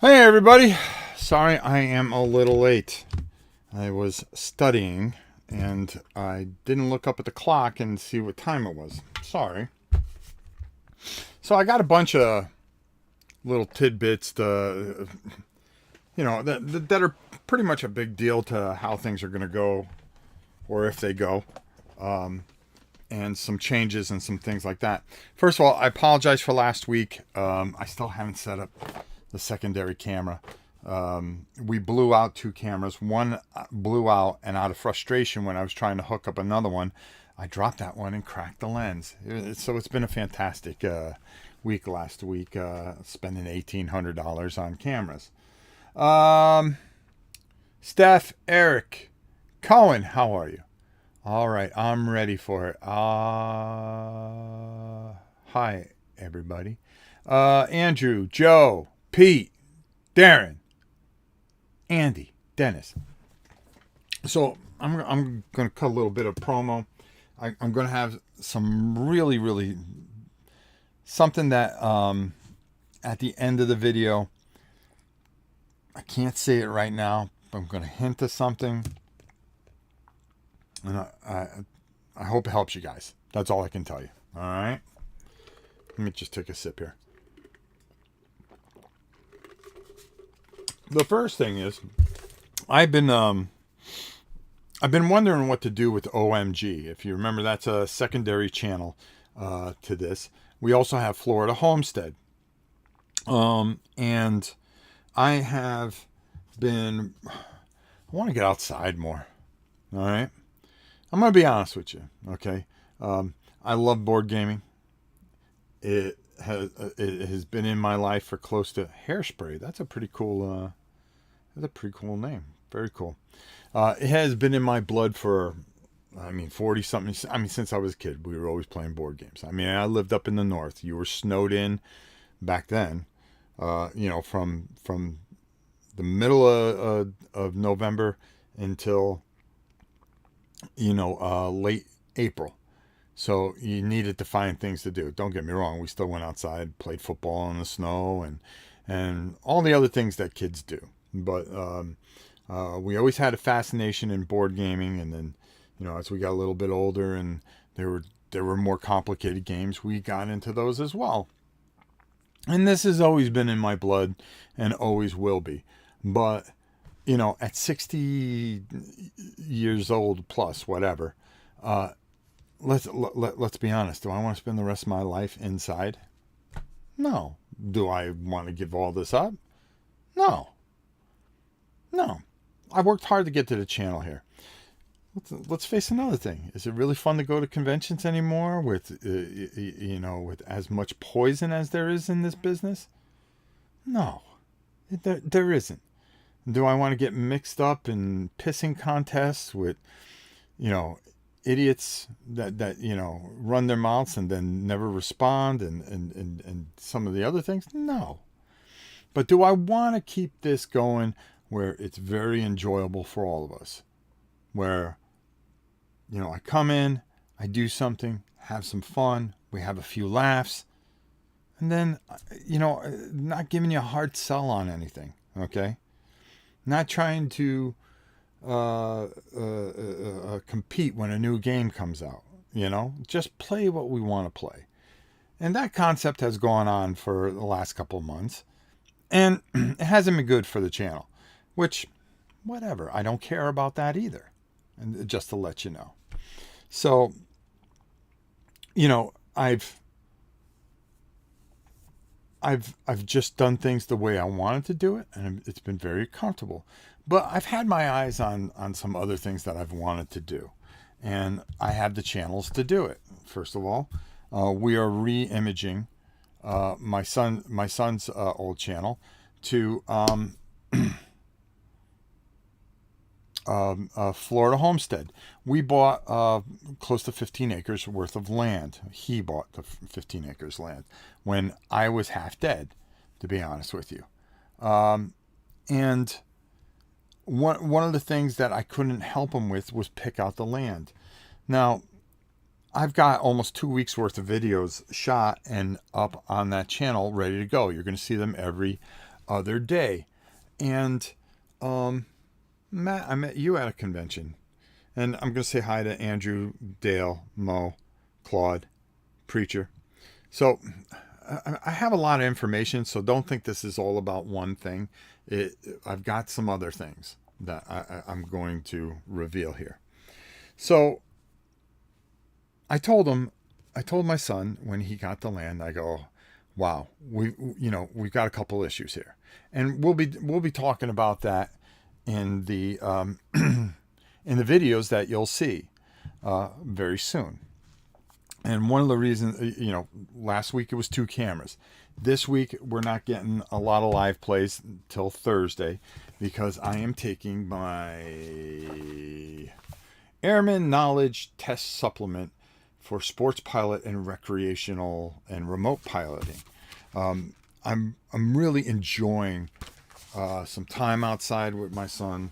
Hey everybody, sorry I am a little late. I was studying and I didn't look up at the clock and see what time it was. Sorry. So I got a bunch of little tidbits that are pretty much a big deal to how things are going to go or if they go. And some changes and some things like that. First of all, I apologize for last week. I still haven't set up the secondary camera. We blew out two cameras. One blew out, and out of frustration, when I was trying to hook up another one, I dropped that one and cracked the lens. So it's been a fantastic week last week, spending $1,800 on cameras. Um, Steph, Eric, Cohen, how are you? All right, I'm ready for it. Hi, everybody. Andrew, Joe, Pete, Darren, Andy, Dennis. So I'm going to cut a little bit of promo. I'm going to have some really something that at the end of the video, I can't say it right now, but I'm going to hint at something. And I hope it helps you guys. That's all I can tell you. All right. Let me just take a sip here. The first thing is, I've been wondering what to do with OMG. If you remember, that's a secondary channel to this. We also have Florida Homestead, and I have been. I want to get outside more. All right. I'm going to be honest with you, okay? I love board gaming. It has been in my life for close to Hairspray. That's a pretty cool name. Very cool. It has been in my blood for 40 something. Since I was a kid, we were always playing board games. I lived up in the north. You were snowed in back then. From the middle of November until late April. So you needed to find things to do. Don't get me wrong. We still went outside, played football in the snow and all the other things that kids do. But we always had a fascination in board gaming. And then, as we got a little bit older and there were more complicated games, we got into those as well. And this has always been in my blood and always will be. But at 60 years old plus, whatever, let's be honest. Do I want to spend the rest of my life inside? No. Do I want to give all this up? No. I worked hard to get to the channel here. Let's face another thing. Is it really fun to go to conventions anymore with with as much poison as there is in this business? No, there isn't. Do I want to get mixed up in pissing contests with, idiots that run their mouths and then never respond and some of the other things? No. But do I want to keep this going where it's very enjoyable for all of us? Where, I come in, I do something, have some fun, we have a few laughs, and then, not giving you a hard sell on anything, okay? Not trying to compete when a new game comes out. Just play what we want to play. And that concept has gone on for the last couple of months. And it hasn't been good for the channel. Which, whatever. I don't care about that either. And just to let you know. So, I've just done things the way I wanted to do it, and it's been very comfortable. But I've had my eyes on some other things that I've wanted to do, and I have the channels to do it. First of all, we are re-imaging my son's old channel to Florida Homestead. We bought close to 15 acres worth of land. He bought the 15 acres land when I was half dead, to be honest with you. And one of the things that I couldn't help him with was pick out the land. Now, I've got almost 2 weeks worth of videos shot and up on that channel ready to go. You're going to see them every other day. And Matt, I met you at a convention. And I'm going to say hi to Andrew, Dale, Mo, Claude, Preacher. So I have a lot of information, so don't think this is all about one thing. I've got some other things that I'm going to reveal here. So I told my son when he got the land, I go, wow, we've got a couple issues here, and we'll be talking about that in the in the videos that you'll see very soon. And one of the reasons, last week it was 2 cameras. This week we're not getting a lot of live plays till Thursday because I am taking my Airman Knowledge Test Supplement for sports pilot and recreational and remote piloting. I'm really enjoying some time outside with my son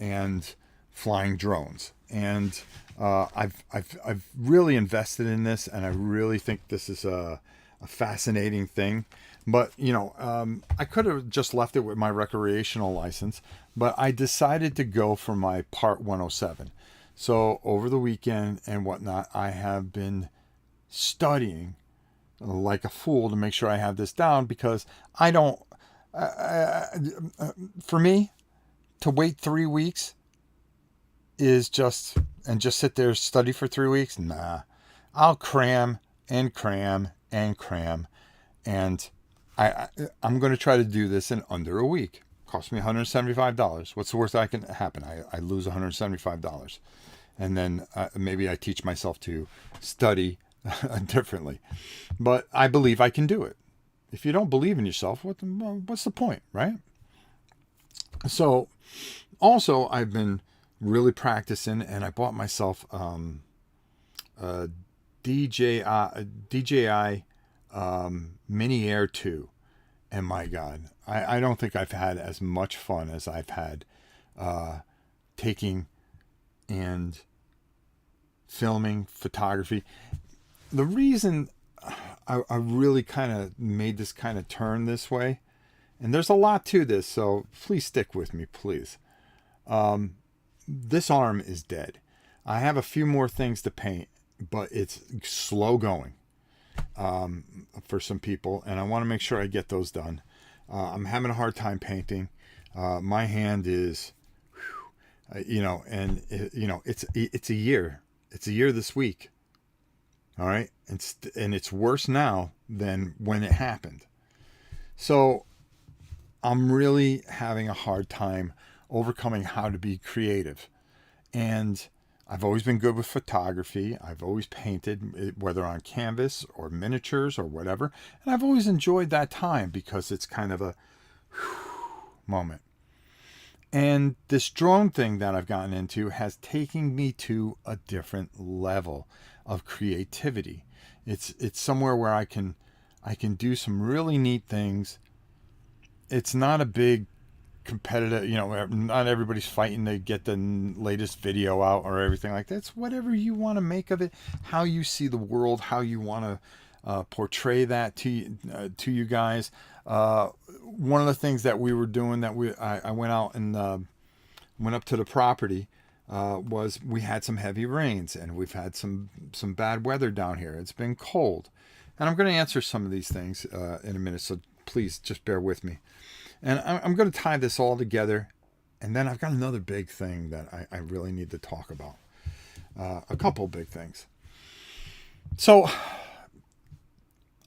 and flying drones. And I've really invested in this, and I really think this is a fascinating thing. But I could have just left it with my recreational license, but I decided to go for my Part 107. So over the weekend and whatnot, I have been studying like a fool to make sure I have this down, because I don't. For me, to wait 3 weeks is just sit there study for 3 weeks. Nah, I'll cram and cram and cram, and I'm going to try to do this in under a week. Cost me $175. What's the worst that can happen? I lose $175, and then maybe I teach myself to study differently. But I believe I can do it. If you don't believe in yourself, what's the point, right? So, also I've been really practicing, and I bought myself a DJI Mini Air 2. And my God, I don't think I've had as much fun as I've had taking and filming photography. The reason I really kind of made this kind of turn this way, and there's a lot to this, so please stick with me, please. This arm is dead. I have a few more things to paint, but it's slow going for some people, and I want to make sure I get those done. I'm having a hard time painting. My hand is, it's a year. It's a year this week. All right, and it's worse now than when it happened. So I'm really having a hard time overcoming how to be creative. And I've always been good with photography. I've always painted, whether on canvas or miniatures or whatever. And I've always enjoyed that time because it's kind of a moment. And this drone thing that I've gotten into has taken me to a different level of creativity. It's somewhere where I can do some really neat things. It's not a big competitive, not everybody's fighting to get the latest video out or everything like that. It's whatever you want to make of it, how you see the world, how you want to portray that to you guys. One of the things that we were doing that I went out and went up to the property was we had some heavy rains, and we've had some bad weather down here. It's been cold, and I'm going to answer some of these things in a minute, so please just bear with me. And I'm going to tie this all together, and then I've got another big thing that I really need to talk about. A couple big things. So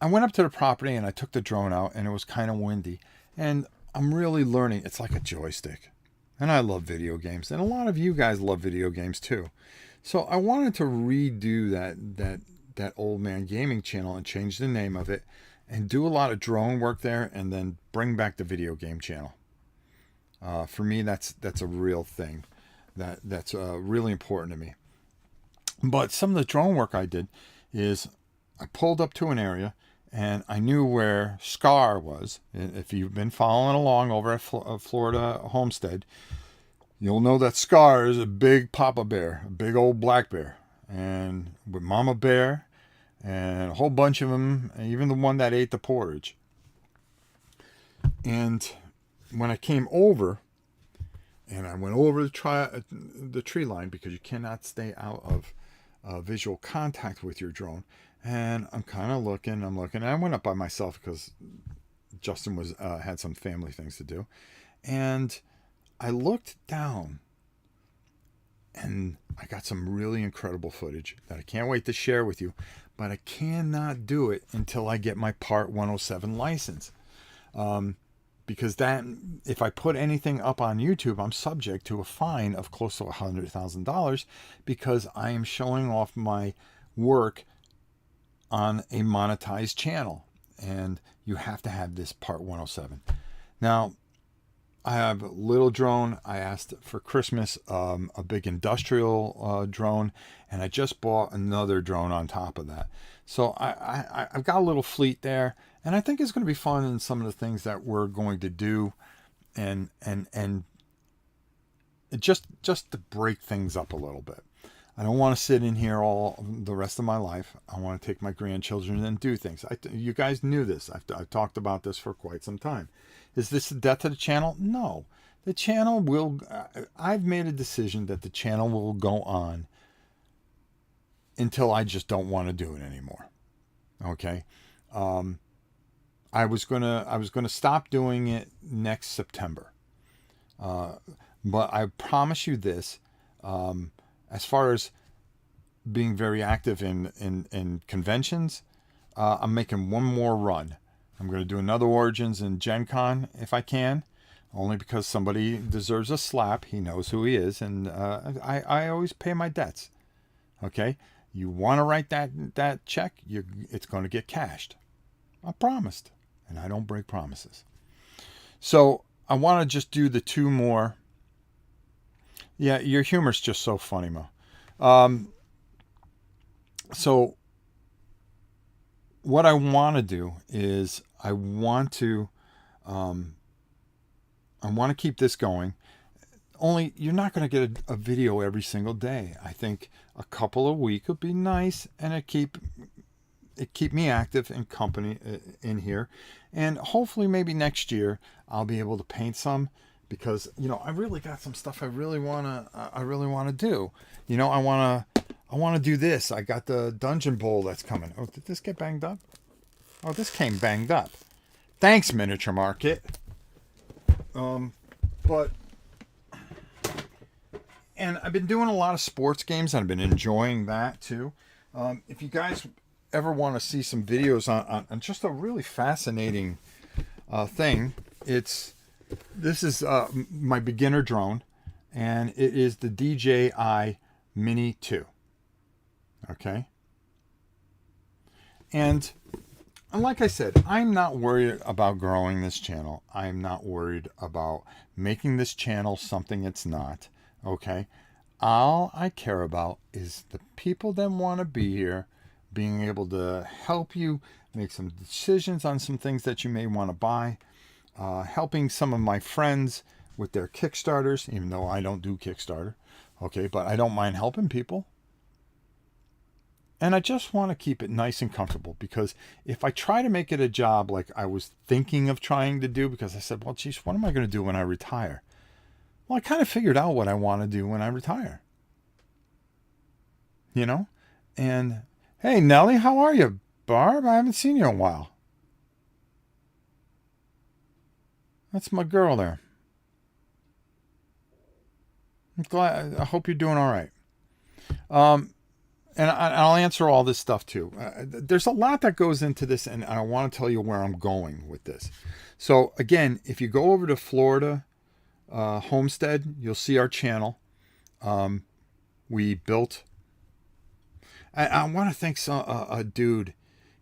I went up to the property, and I took the drone out, and it was kind of windy. And I'm really learning. It's like a joystick. And I love video games. And a lot of you guys love video games too. So I wanted to redo that Old Man Gaming channel and change the name of it, and do a lot of drone work there, and then bring back the video game channel. For me, that's a real thing. That's really important to me. But some of the drone work I did is I pulled up to an area, and I knew where Scar was. If you've been following along over at Florida Homestead, you'll know that Scar is a big papa bear, a big old black bear, and with mama bear, and a whole bunch of them, even the one that ate the porridge. And when I came over, and I went over the tree line, because you cannot stay out of visual contact with your drone. And I'm kind of looking, and I went up by myself because Justin had some family things to do. And I looked down, and I got some really incredible footage that I can't wait to share with you, but I cannot do it until I get my Part 107 license. Because if I put anything up on YouTube, I'm subject to a fine of close to $100,000 because I am showing off my work on a monetized channel. And you have to have this Part 107. Now, I have a little drone. I asked for Christmas a big industrial drone, and I just bought another drone on top of that. So I've got a little fleet there, and I think it's going to be fun in some of the things that we're going to do, and just to break things up a little bit. I don't want to sit in here all the rest of my life. I want to take my grandchildren and do things. You guys knew this. I've talked about this for quite some time. Is this the death of the channel? No. The channel will... I've made a decision that the channel will go on until I just don't want to do it anymore. Okay? I was gonna stop doing it next September. But I promise you this... as far as being very active in conventions, I'm making one more run. I'm going to do another Origins and Gen Con if I can, only because somebody deserves a slap. He knows who he is, and I always pay my debts. Okay? You want to write that check, it's going to get cashed. I promised, and I don't break promises. So I want to just do the two more. Yeah, your humor's just so funny, Mo. So what I want to do is I want to keep this going. Only you're not going to get a video every single day. I think a couple a week would be nice, and it keep me active and company in here. And hopefully maybe next year I'll be able to paint some. Because, I really got some stuff I really want to do. I want to do this. I got the Dungeon Bowl that's coming. Oh, did this get banged up? Oh, this came banged up. Thanks, Miniature Market. And I've been doing a lot of sports games, and I've been enjoying that too. If you guys ever want to see some videos on just a really fascinating thing, this is my beginner drone, and it is the DJI Mini 2. Okay? And like I said, I'm not worried about growing this channel. I'm not worried about making this channel something it's not. Okay? All I care about is the people that want to be here, being able to help you make some decisions on some things that you may want to buy. Helping some of my friends with their Kickstarters, even though I don't do Kickstarter. Okay, but I don't mind helping people. And I just want to keep it nice and comfortable, because if I try to make it a job like I was thinking of trying to do, because I said, well, geez, what am I going to do when I retire? Well, I kind of figured out what I want to do when I retire. And, hey, Nellie, how are you? Barb, I haven't seen you in a while. That's my girl there. I'm glad. I hope you're doing all right. And I'll answer all this stuff too. There's a lot that goes into this, and I want to tell you where I'm going with this. So again, if you go over to Florida Homestead, you'll see our channel. We built. I want to thank a dude.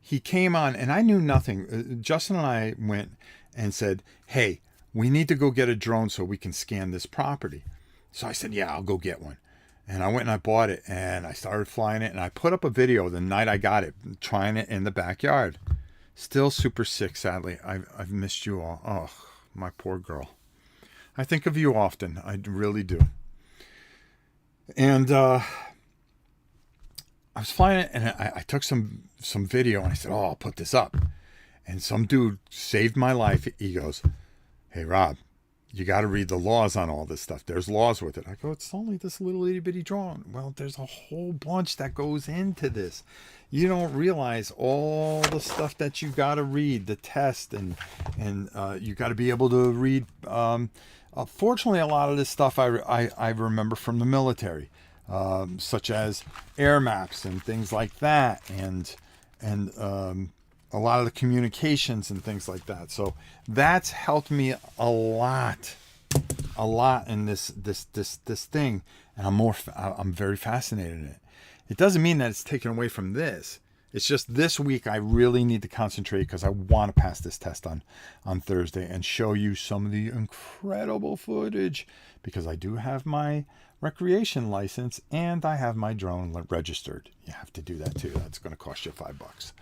He came on, and I knew nothing. Justin and I went and said, hey, we need to go get a drone so we can scan this property. So I said, yeah, I'll go get one. And I went and I bought it, and I started flying it, and I put up a video the night I got it, trying it in the backyard. Still super sick, sadly. I've missed you all. Oh, my poor girl. I think of you often. I really do. And I was flying it, and I took some video, and I said, oh, I'll put this up. And some dude saved my life. He goes, "Hey, Rob, you got to read the laws on all this stuff. There's laws with it." I go, "It's only this little itty bitty drawing." Well, there's a whole bunch that goes into this. You don't realize all the stuff that you got to read, the test, and you got to be able to read. Fortunately, a lot of this stuff I remember from the military, such as air maps and things like that, and a lot of the communications and things like that. So that's helped me a lot in this thing, and I'm very fascinated in it. It doesn't mean that it's taken away from this. It's just this week I really need to concentrate because I want to pass this test on Thursday and show you some of the incredible footage, because I do have my recreation license and I have my drone registered. You have to do that too. That's going to cost you $5.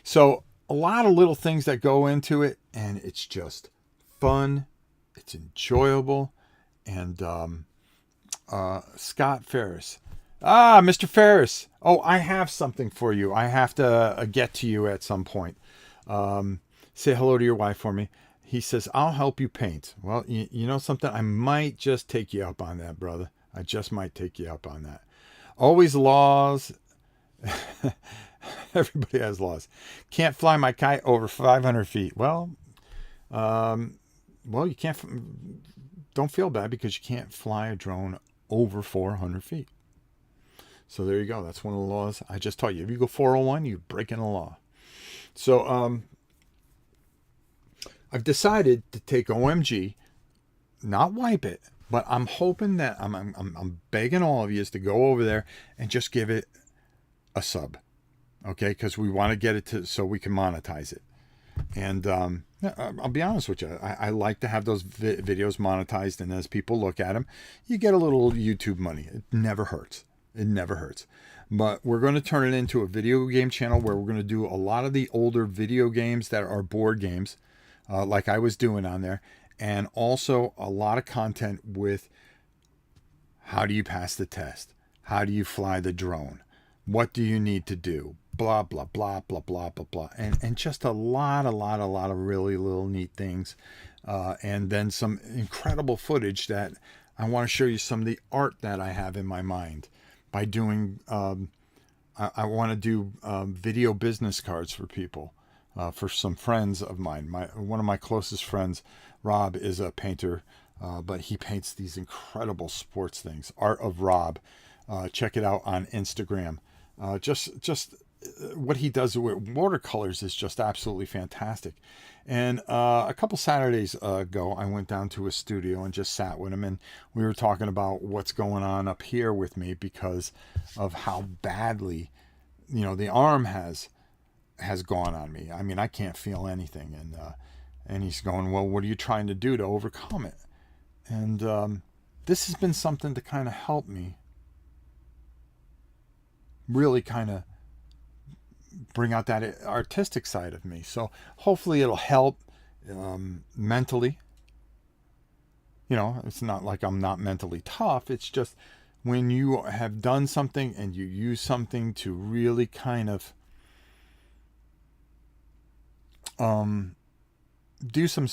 So a lot of little things that go into it, and it's just fun. It's enjoyable. And Scott Ferris. Mr. Ferris. Oh, I have something for you. I have to get to you at some point. Say hello to your wife for me. He says, "I'll help you paint." Well, you know something? I might just take you up on that, brother. I just might take you up on that. Always laws. Everybody has laws. Can't fly my kite over 500 feet. Well, you can't. Don't feel bad because you can't fly a drone over 400 feet. So there you go. That's one of the laws I just taught you. If you go 401, you're breaking the law. So I've decided to take OMG, not wipe it, but I'm hoping that I'm begging all of you to go over there and just give it a sub. Okay, because we want to get it so we can monetize it. And I'll be honest with you, I like to have those videos monetized, and as people look at them, you get a little YouTube money. It never hurts. It never hurts. But we're going to turn it into a video game channel where we're going to do a lot of the older video games that are board games, like I was doing on there, and also a lot of content with how do you pass the test? How do you fly the drone? What do you need to do? Blah, blah, blah, blah, blah, blah, blah. And just a lot of really little neat things. And then some incredible footage that I want to show you some of the art that I have in my mind by doing, I want to do video business cards for people, for some friends of mine. One of my closest friends, Rob, is a painter, but he paints these incredible sports things. Art of Rob. Check it out on Instagram. Just what he does with watercolors is just absolutely fantastic. And a couple Saturdays ago, I went down to his studio and just sat with him, and we were talking about what's going on up here with me because of how badly, the arm has gone on me. I mean, I can't feel anything, and he's going, "Well, what are you trying to do to overcome it?" And this has been something to kind of help me really kind of bring out that artistic side of me. So hopefully it'll help mentally. It's not like I'm not mentally tough. It's just when you have done something and you use something to really kind of do some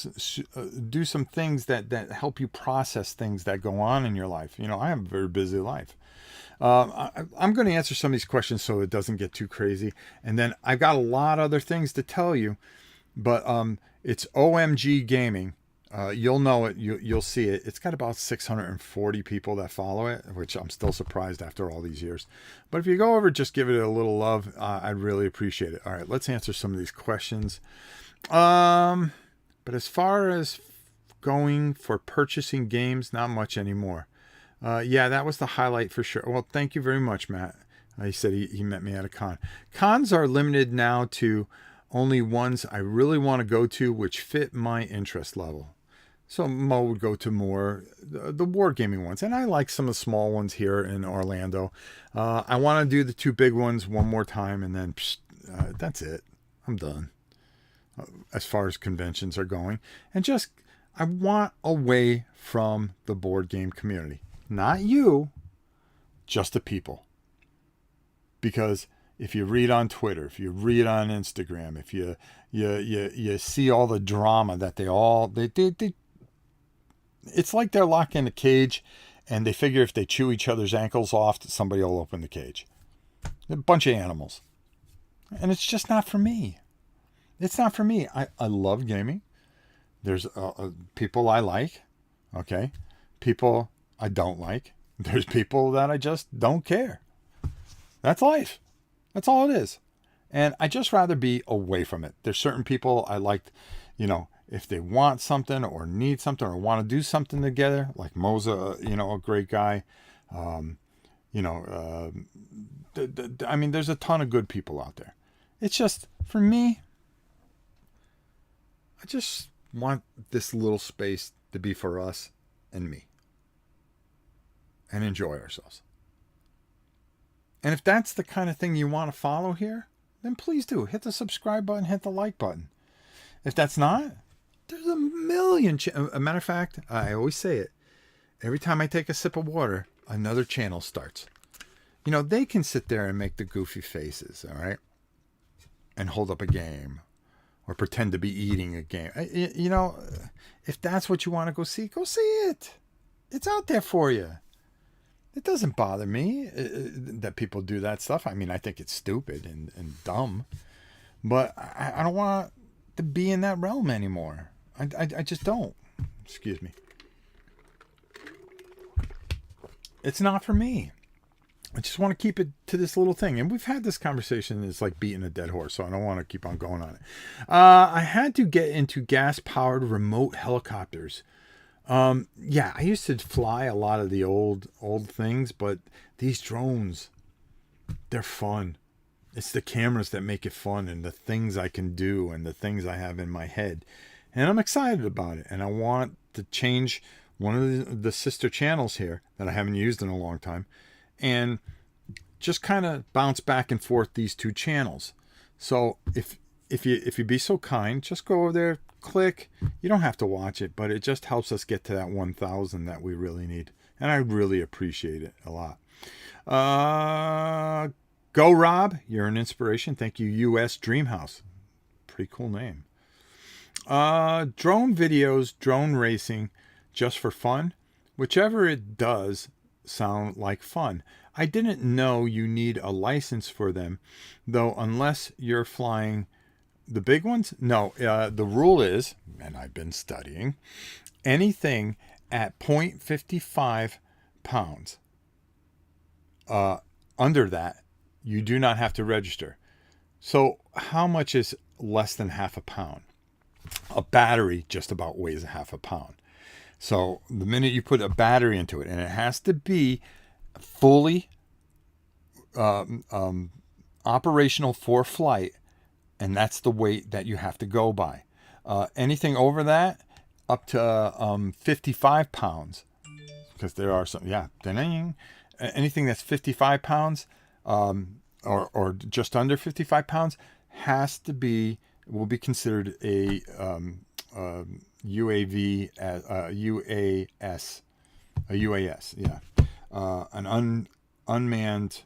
things that help you process things that go on in your life. I have a very busy life. I'm going to answer some of these questions so it doesn't get too crazy. And then I've got a lot of other things to tell you, but it's OMG Gaming. You'll know it. You'll see it. It's got about 640 people that follow it, which I'm still surprised after all these years. But if you go over, just give it a little love. I'd really appreciate it. All right, let's answer some of these questions. But as far as going for purchasing games, not much anymore. Yeah, that was the highlight for sure. Well, thank you very much, Matt. He said he met me at a con. Cons are limited now to only ones I really want to go to, which fit my interest level. So Mo would go to more the wargaming ones, and I like some of the small ones here in Orlando. I want to do the two big ones one more time, and then that's it. I'm done as far as conventions are going. And just I want away from the board game community. Not you, just the people. Because if you read on Twitter, if you read on Instagram, if you see all the drama that they it's like they're locked in a cage, and they figure if they chew each other's ankles off, somebody will open the cage. A bunch of animals. And it's just not for me. It's not for me. I love gaming. There's people I like. Okay. People I don't like. There's people that I just don't care. That's life. That's all it is. And I just rather be away from it. There's certain people I like, if they want something or need something or want to do something together, like Moza, a great guy. I mean, there's a ton of good people out there. It's just, for me, I just want this little space to be for us and me. And enjoy ourselves. And if that's the kind of thing you want to follow here, then please do. Hit the subscribe button, hit the like button. If that's not, there's a million. A matter of fact, I always say it. Every time I take a sip of water, another channel starts. They can sit there and make the goofy faces, all right? And hold up a game. Or pretend to be eating a game. If that's what you want to go see it. It's out there for you. It doesn't bother me that people do that stuff. I mean, I think it's stupid and dumb. But I don't want to be in that realm anymore. I just don't. Excuse me. It's not for me. I just want to keep it to this little thing. And we've had this conversation. It's like beating a dead horse, so I don't want to keep on going on it. I had to get into gas-powered remote helicopters. I used to fly a lot of the old things, but these drones, they're fun. It's the cameras that make it fun and the things I can do and the things I have in my head. And I'm excited about it. And I want to change one of the sister channels here that I haven't used in a long time and just kind of bounce back and forth these two channels. So if you be so kind, just go over there, click. You don't have to watch it, but it just helps us get to that 1,000 that we really need. And I really appreciate it a lot. Go Rob, you're an inspiration. Thank you, US Dreamhouse. Pretty cool name. Drone videos, drone racing, just for fun. Whichever it does sound like fun. I didn't know you need a license for them, though, unless you're flying the big ones. No, the rule is, and I've been studying, anything at 0.55 pounds. Under that, you do not have to register. So how much is less than half a pound? A battery just about weighs a half a pound. So the minute you put a battery into it, and it has to be fully operational for flight, and that's the weight that you have to go by. Anything over that, up to 55 pounds, because there are some, anything that's 55 pounds or just under 55 pounds will be considered a UAV, UAS, yeah. An unmanned,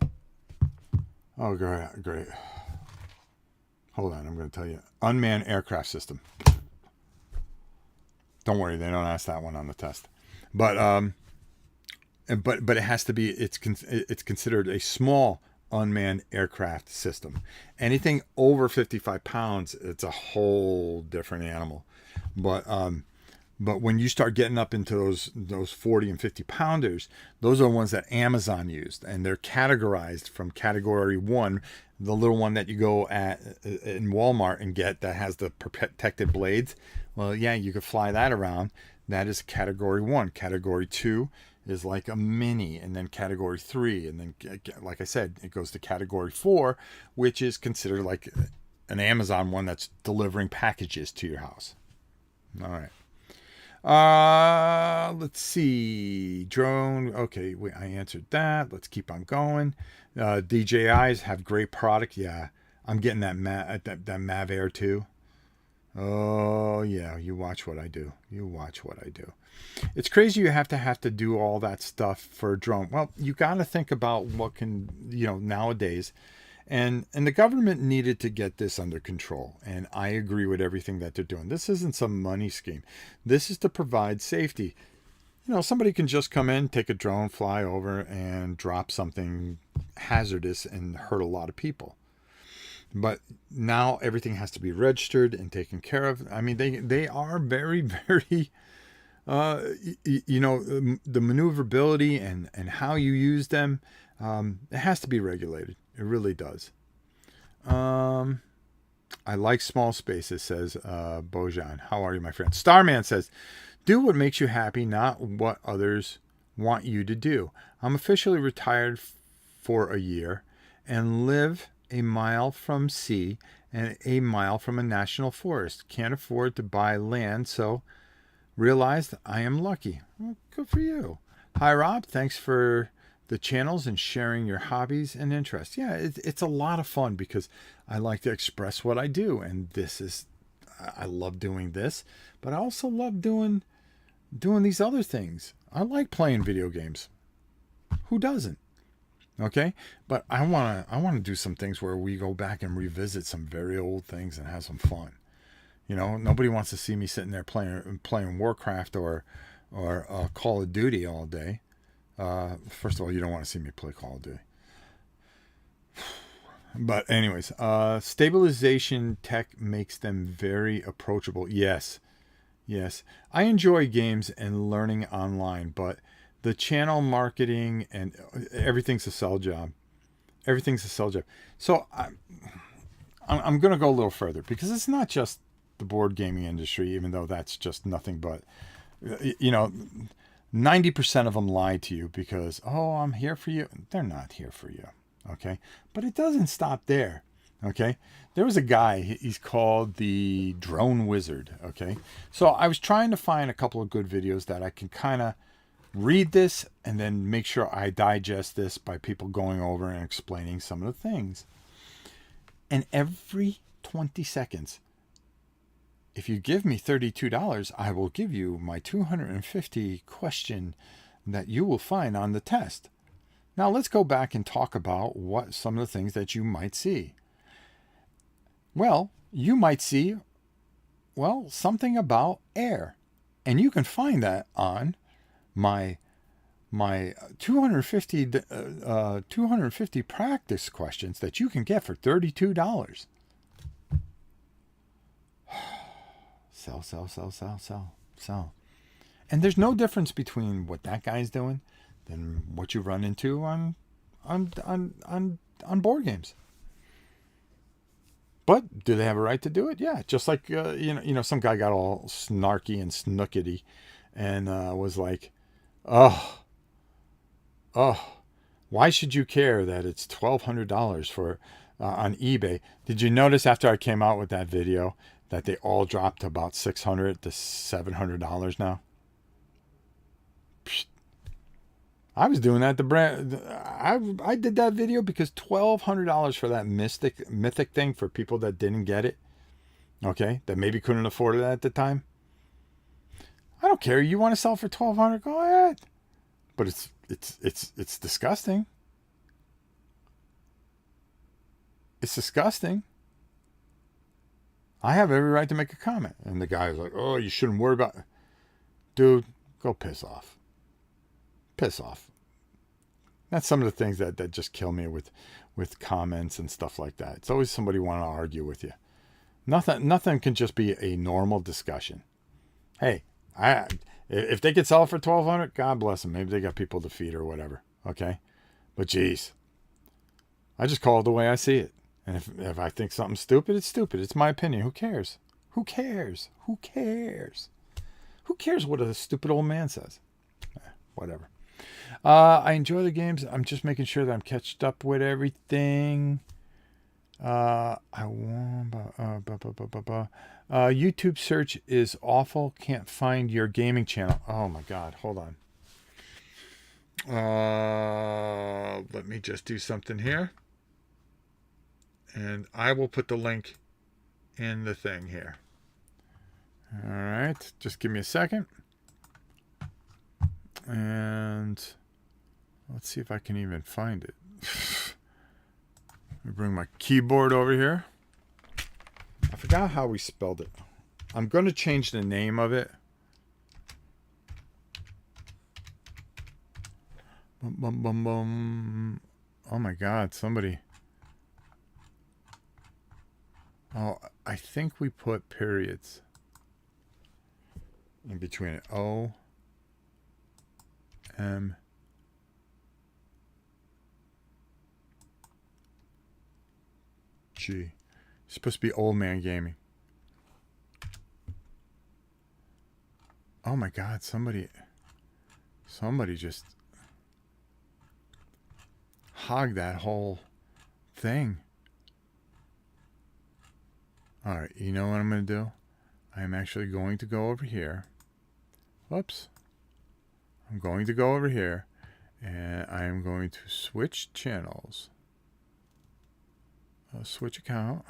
oh, great. Hold on, I'm going to tell you. Unmanned aircraft system. Don't worry, they don't ask that one on the test. But it has to be, it's considered a small unmanned aircraft system. Anything over 55 pounds, it's a whole different animal. But when you start getting up into those 40 and 50 pounders, those are the ones that Amazon used, and they're categorized from category 1, the little one that you go in Walmart and get that has the protected blades. Well, yeah, you could fly that around. That is category 1. Category 2 is like a mini, and then category 3, and then, like I said, it goes to category 4, which is considered like an Amazon one that's delivering packages to your house. All right. Let's see. Drone. Okay, wait, I answered that. Let's keep on going. DJIs have great product. Yeah, I'm getting that Mav Air too. Oh yeah, you watch what I do. It's crazy you have to do all that stuff for a drone. Well, you got to think about what can, nowadays, And the government needed to get this under control. And I agree with everything that they're doing. This isn't some money scheme. This is to provide safety. Somebody can just come in, take a drone, fly over, and drop something hazardous and hurt a lot of people. But now everything has to be registered and taken care of. I mean, they are very, very, the maneuverability and how you use them, it has to be regulated. It really does. I like small spaces, says Bojan. How are you, my friend? Starman says, do what makes you happy, not what others want you to do. I'm officially retired for a year and live a mile from sea and a mile from a national forest. Can't afford to buy land, so realized I am lucky. Well, good for you. Hi, Rob. Thanks for the channels and sharing your hobbies and interests. Yeah, it's a lot of fun because I like to express what I do, and I love doing this, but I also love doing these other things. I like playing video games. Who doesn't? Okay, but I want to do some things where we go back and revisit some very old things and have some fun. Nobody wants to see me sitting there playing Warcraft or Call of Duty all day. First of all, you don't want to see me play Call of Duty. But anyways, stabilization tech makes them very approachable. Yes. I enjoy games and learning online, but the channel marketing and everything's a sell job. So I'm going to go a little further because it's not just the board gaming industry, even though that's just nothing but, 90% of them lie to you because, oh, I'm here for you. They're not here for you. Okay. But it doesn't stop there. Okay. There was a guy, he's called the Drone Wizard. Okay. So I was trying to find a couple of good videos that I can kind of read this and then make sure I digest this by people going over and explaining some of the things. And every 20 seconds, if you give me $32, I will give you my 250 question that you will find on the test. Now let's go back and talk about what some of the things that you might see. Well, you might see, something about air. And you can find that on my 250 practice questions that you can get for $32. Sell. And there's no difference between what that guy's doing than what you run into on board games. But do they have a right to do it? Yeah, just like some guy got all snarky and snookety and was like, oh, why should you care that it's $1,200 for on eBay? Did you notice after I came out with that video that they all dropped to about $600 to $700 now? Psst. I was doing that. I did that video because $1,200 for that mythic thing for people that didn't get it. Okay, that maybe couldn't afford it at the time. I don't care. You want to sell for $1,200? Go ahead. But it's disgusting. It's disgusting. I have every right to make a comment. And the guy was like, oh, you shouldn't worry about it. Dude, go piss off. Piss off. That's some of the things that just kill me with comments and stuff like that. It's always somebody wanting to argue with you. Nothing can just be a normal discussion. Hey, if they could sell it for $1,200, God bless them. Maybe they got people to feed or whatever. Okay? But geez, I just call it the way I see it. And if I think something's stupid, it's stupid. It's my opinion. Who cares? Who cares? Who cares? Who cares what a stupid old man says? Whatever. I enjoy the games. I'm just making sure that I'm catched up with everything. YouTube search is awful. Can't find your gaming channel. Oh my God. Hold on. Let me just do something here. And I will put the link in the thing here. All right. Just give me a second. And let's see if I can even find it. Let me bring my keyboard over here. I forgot how we spelled it. I'm going to change the name of it. Bum, bum, bum, bum. Oh my God, somebody. Oh, I think we put periods in between it. O, M, G. It's supposed to be Old Man Gaming. Oh my God, somebody just hogged that whole thing. All right, you know what I'm going to do? I'm actually going to go over here. Whoops. I'm going to go over here, and I am going to switch channels. Switch account.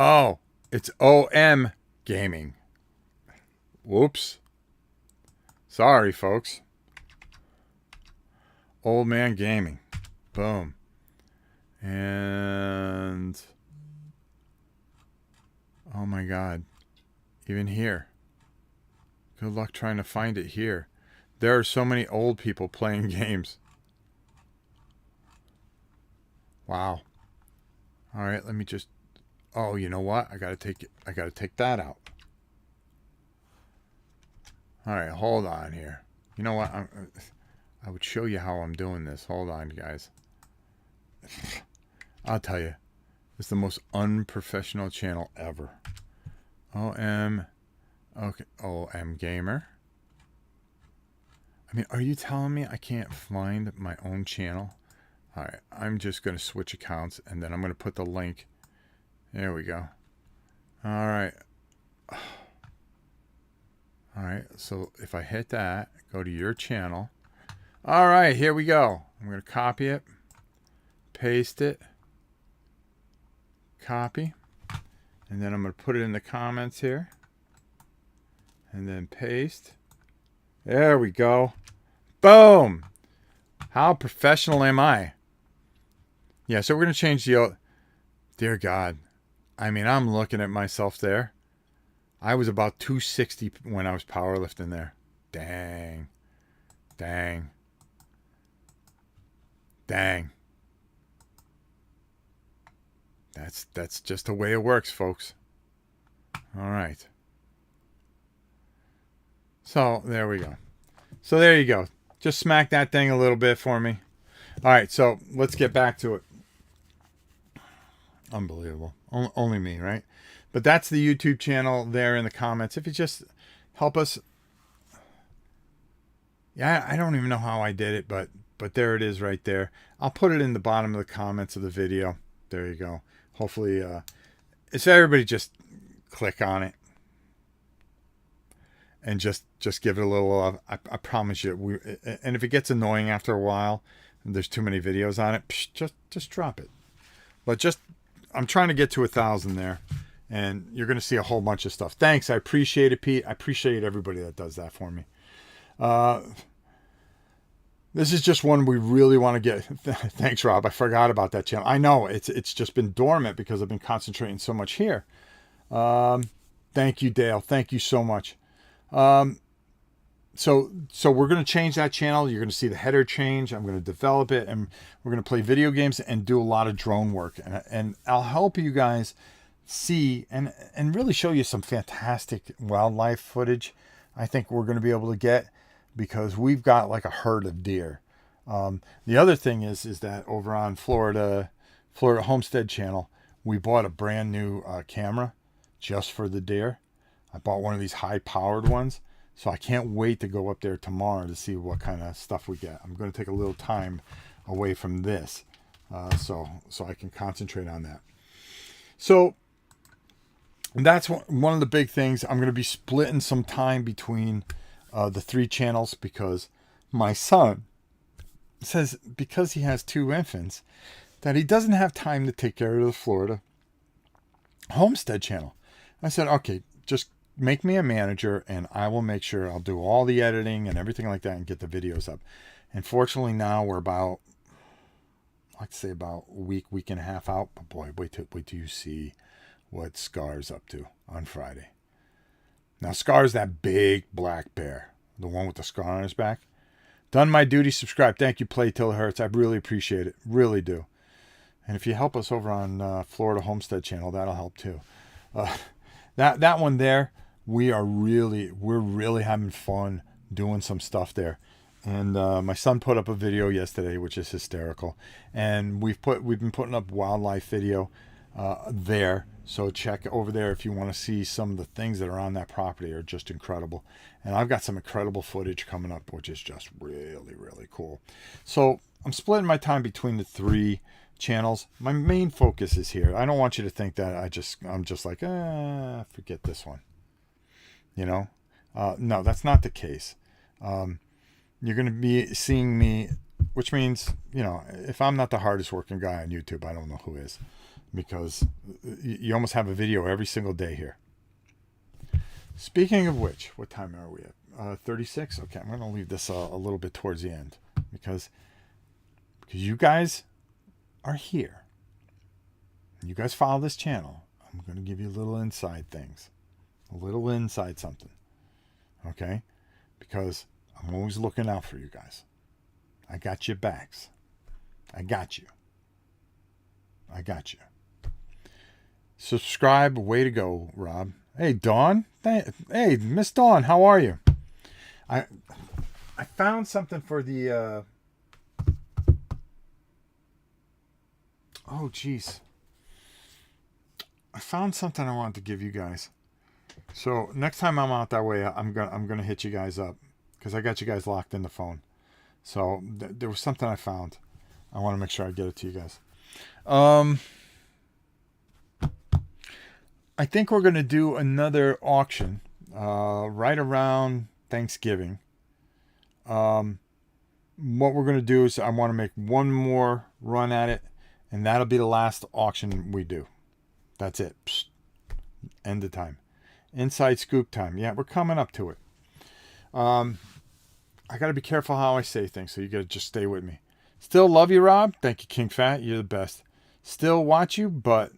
Oh, it's OM Gaming. Whoops. Sorry, folks. Old Man Gaming. Boom. And oh my God. Even here. Good luck trying to find it here. There are so many old people playing games. Wow. All right, let me just. Oh, you know what? I gotta take that out. All right, hold on here. You know what? I would show you how I'm doing this. Hold on, guys. I'll tell you, it's the most unprofessional channel ever. OM. Okay, OM Gamer. I mean, are you telling me I can't find my own channel? All right, I'm just going to switch accounts, and then I'm going to put the link. There we go. All right. All right, so if I hit that, go to your channel. All right, here we go. I'm going to copy it, paste it, copy, and then I'm going to put it in the comments here, and then paste. There we go. Boom. How professional am I? Yeah, so we're going to change the... Dear God. I mean, I'm looking at myself there. I was about 260 when I was powerlifting there. Dang. Dang. Dang. That's just the way it works, folks. All right. So, there we go. So, there you go. Just smack that thing a little bit for me. All right, so let's get back to it. Unbelievable. Only me, right? But that's the YouTube channel there in the comments. If you just help us. Yeah, I don't even know how I did it, but there it is right there. I'll put it in the bottom of the comments of the video. There you go. Hopefully, it's everybody just click on it. And just give it a little love. I promise you. And if it gets annoying after a while, and there's too many videos on it, just drop it. But I'm trying to get to 1,000 there, and you're going to see a whole bunch of stuff. Thanks, I appreciate it, Pete. I appreciate everybody that does that for me. This is just one we really want to get. Thanks, Rob. I forgot about that channel. I know it's just been dormant because I've been concentrating so much here. Thank you, Dale. Thank you so much. So we're going to change that channel. You're going to see the header change. I'm going to develop it, and we're going to play video games and do a lot of drone work. And I'll help you guys see and really show you some fantastic wildlife footage I think we're going to be able to get, because we've got like a herd of deer. The other thing is that over on Florida Homestead channel, we bought a brand new camera just for the deer. I bought one of these high-powered ones, so I can't wait to go up there tomorrow to see what kind of stuff we get. I'm going to take a little time away from this, so I can concentrate on that. So that's one of the big things. I'm going to be splitting some time between the 3 channels, because my son says, because he has 2 infants, that he doesn't have time to take care of the Florida Homestead channel. I said, okay, just make me a manager and I will make sure I'll do all the editing and everything like that and get the videos up. And fortunately now we're about, I'd say about a week and a half out. But boy, wait till you see what Scar's up to on Friday. Now Scar's that big black bear, the one with the scar on his back. Done my duty, subscribe. Thank you, Play Till It Hurts. I really appreciate it. Really do. And if you help us over on Florida Homestead channel, that'll help too. That one there, we're really having fun doing some stuff there. And my son put up a video yesterday, which is hysterical. And we've been putting up wildlife video there. So check over there if you want to see some of the things that are on that property are just incredible. And I've got some incredible footage coming up, which is just really, really cool. So I'm splitting my time between the 3 channels. My main focus is here. I don't want you to think that I'm just like, forget this one. You know? No, that's not the case. You're going to be seeing me, which means, you know, if I'm not the hardest working guy on YouTube, I don't know who is, because you almost have a video every single day here. Speaking of which, what time are we at? 36? Okay, I'm going to leave this a little bit towards the end because you guys are here. You guys follow this channel. I'm going to give you little inside things. A little inside something. Okay? Because I'm always looking out for you guys. I got your backs. I got you. I got you. Subscribe. Way to go, Rob. Hey, Dawn. Hey, Miss Dawn. How are you? I found something for the... Oh, geez. I found something I wanted to give you guys. So next time I'm out that way, I'm gonna hit you guys up because I got you guys locked in the phone. So there was something I found. I want to make sure I get it to you guys. I think we're gonna do another auction right around Thanksgiving. What we're gonna do is I want to make one more run at it, and that'll be the last auction we do. That's it. Psst. End of time. Inside scoop time. Yeah, we're coming up to it. I got to be careful how I say things, so you got to just stay with me. Still love you, Rob. Thank you, King Fat. You're the best. Still watch you, but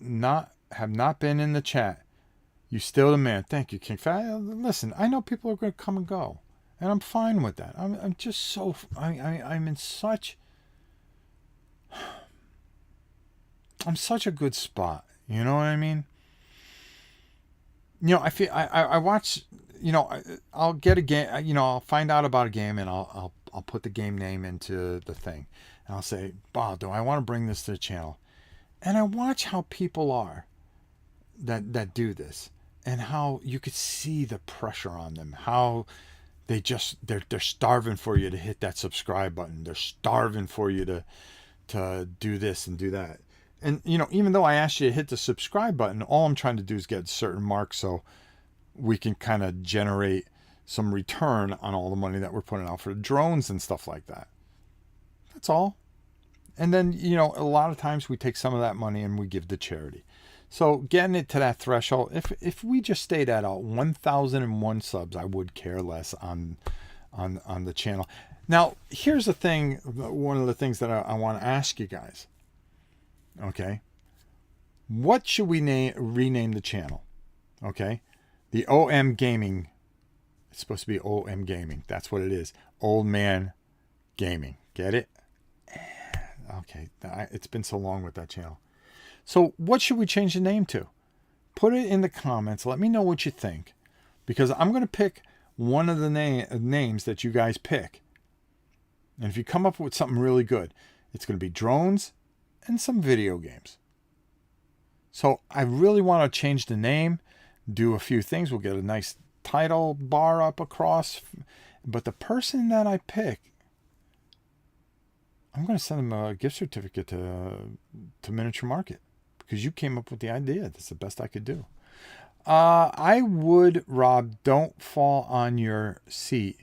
have not been in the chat. You still the man. Thank you, King Fat. Listen, I know people are going to come and go, and I'm fine with that. I'm just so... I'm in such... I'm such a good spot. You know what I mean? You know, I feel I watch. You know, I'll get a game. You know, I'll find out about a game and I'll put the game name into the thing, and I'll say, "Wow, do I want to bring this to the channel?" And I watch how people are that do this, and how you could see the pressure on them. How they're starving for you to hit that subscribe button. They're starving for you to do this and do that. And, you know, even though I asked you to hit the subscribe button, all I'm trying to do is get certain marks so we can kind of generate some return on all the money that we're putting out for drones and stuff like that. That's all. And then, you know, a lot of times we take some of that money and we give to charity. So getting it to that threshold, if we just stayed at 1,001 subs, I would care less on the channel. Now, here's the thing, one of the things that I want to ask you guys. Okay, what should we rename the channel? Okay, the OM Gaming. It's supposed to be OM Gaming. That's what it is. Old Man Gaming. Get it? Okay, it's been so long with that channel. So what should we change the name to? Put it in the comments. Let me know what you think, because I'm going to pick one of the names that you guys pick. And if you come up with something really good, it's going to be drones and some video games. So I really want to change the name, do a few things. We'll get a nice title bar up across. But the person that I pick, I'm going to send them a gift certificate to Miniature Market, because you came up with the idea. That's the best I could do. I would, Rob, don't fall on your seat,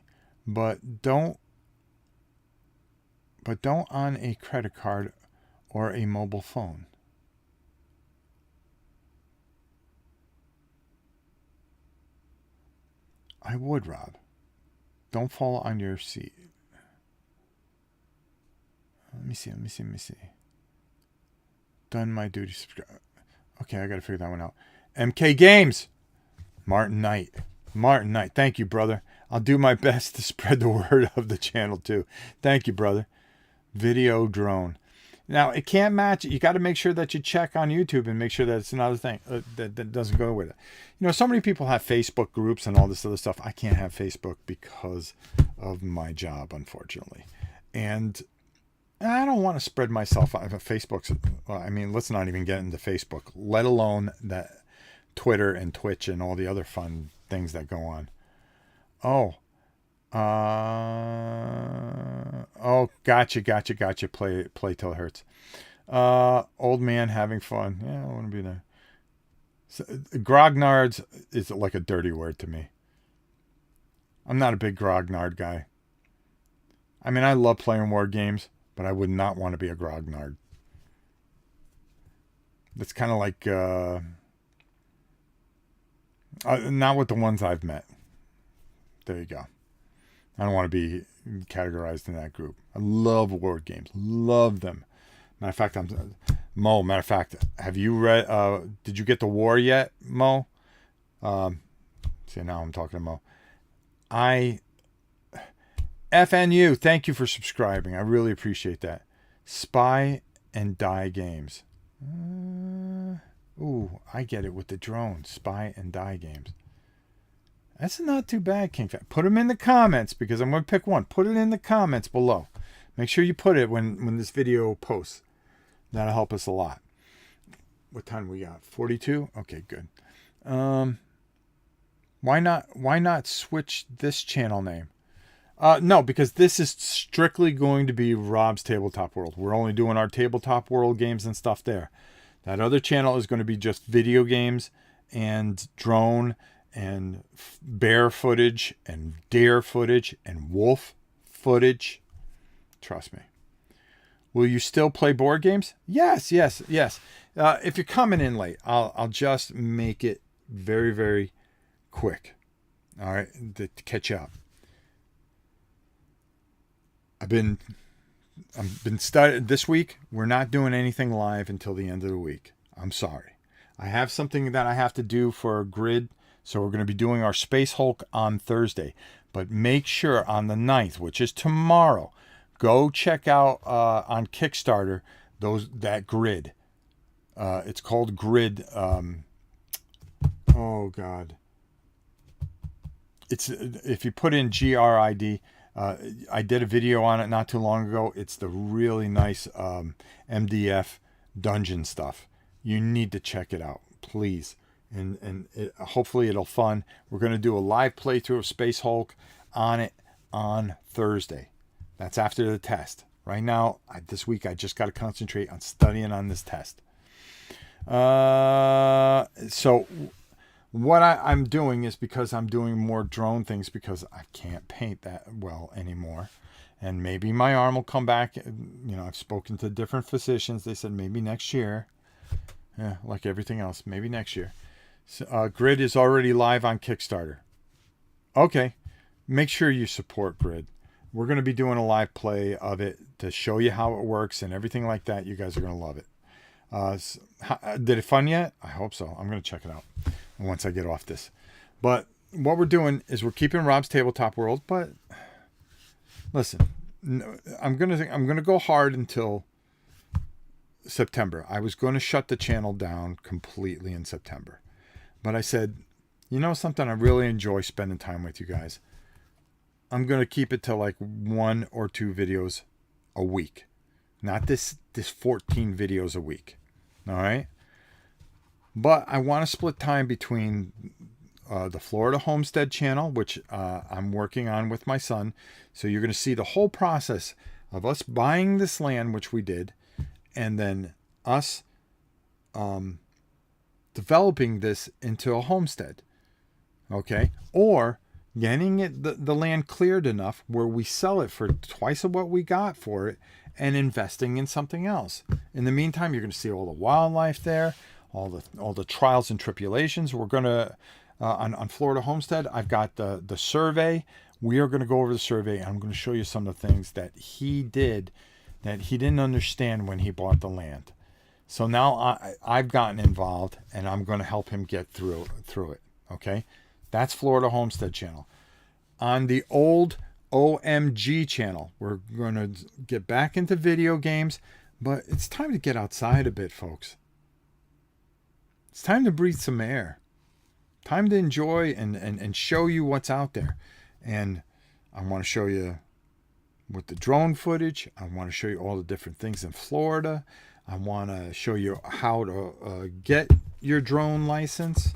but don't on a credit card or a mobile phone. I would, Rob. Don't fall on your seat. Let me see. Done my duty. Okay, I got to figure that one out. MK Games. Martin Knight. Thank you, brother. I'll do my best to spread the word of the channel too. Thank you, brother. Video drone. Now, it can't match. You got to make sure that you check on YouTube and make sure that it's another thing that doesn't go with it. You know, so many people have Facebook groups and all this other stuff. I can't have Facebook because of my job, unfortunately. And I don't want to spread myself on Facebook's. Well, I mean, let's not even get into Facebook, let alone that Twitter and Twitch and all the other fun things that go on. Gotcha. Play till it hurts. Old man having fun. Yeah, I want to be there. So, grognards is like a dirty word to me. I'm not a big grognard guy. I mean, I love playing war games, but I would not want to be a grognard. It's kind of like not with the ones I've met. There you go. I don't want to be categorized in that group. I love war games. Love them. Matter of fact, have you read, did you get The War yet, Mo? See, now I'm talking to Mo. FNU, thank you for subscribing. I really appreciate that. Spy and Die Games. I get it with the drone. Spy and Die Games. That's not too bad, King Fat. Put them in the comments because I'm going to pick one. Put it in the comments below. Make sure you put it when this video posts. That'll help us a lot. What time we got? 42? Okay, good. Why not switch this channel name? No, because this is strictly going to be Rob's Tabletop World. We're only doing our Tabletop World games and stuff there. That other channel is going to be just video games and drone and bear footage and deer footage and wolf footage. Trust me. Will you still play board games? Yes. If you're coming in late, I'll just make it very, very quick. All right, to catch up. I've been studying this week. We're not doing anything live until the end of the week. I'm sorry. I have something that I have to do for a grid. So we're going to be doing our Space Hulk on Thursday. But make sure on the 9th, which is tomorrow, go check out on Kickstarter that grid. It's called Grid. Oh, God. It's if you put in GRID, I did a video on it not too long ago. It's the really nice MDF dungeon stuff. You need to check it out, please. And hopefully it'll fun. We're going to do a live playthrough of Space Hulk on it on Thursday. That's after the test. Right now, this week, I just got to concentrate on studying on this test. So what I'm doing is because I'm doing more drone things because I can't paint that well anymore. And maybe my arm will come back. You know, I've spoken to different physicians. They said maybe next year. Yeah, like everything else, maybe next year. So, Grid is already live on Kickstarter. Okay, make sure you support Grid. We're going to be doing a live play of it to show you how it works and everything like that. You guys are going to love it. Did it fun yet? I hope so. I'm going to check it out once I get off this. But what we're doing is we're keeping Rob's Tabletop World. But listen, I'm gonna go hard until September. I was going to shut the channel down completely in September. But I said, you know something? I really enjoy spending time with you guys. I'm going to keep it to like 1 or 2 videos a week. Not this 14 videos a week. All right? But I want to split time between the Florida Homestead channel, which I'm working on with my son. So you're going to see the whole process of us buying this land, which we did, and then us developing this into a homestead, okay? Or getting the land cleared enough where we sell it for twice of what we got for it and investing in something else. In the meantime, you're going to see all the wildlife there, all the trials and tribulations. We're going to, on Florida Homestead, I've got the survey. We are going to go over the survey, and I'm going to show you some of the things that he did that he didn't understand when he bought the land. So now I've gotten involved, and I'm going to help him get through it. Okay, that's Florida Homestead Channel. On the old OMG channel, we're going to get back into video games, but it's time to get outside a bit, folks. It's time to breathe some air. Time to enjoy and show you what's out there. And I want to show you with the drone footage. I want to show you all the different things in Florida. I want to show you how to get your drone license.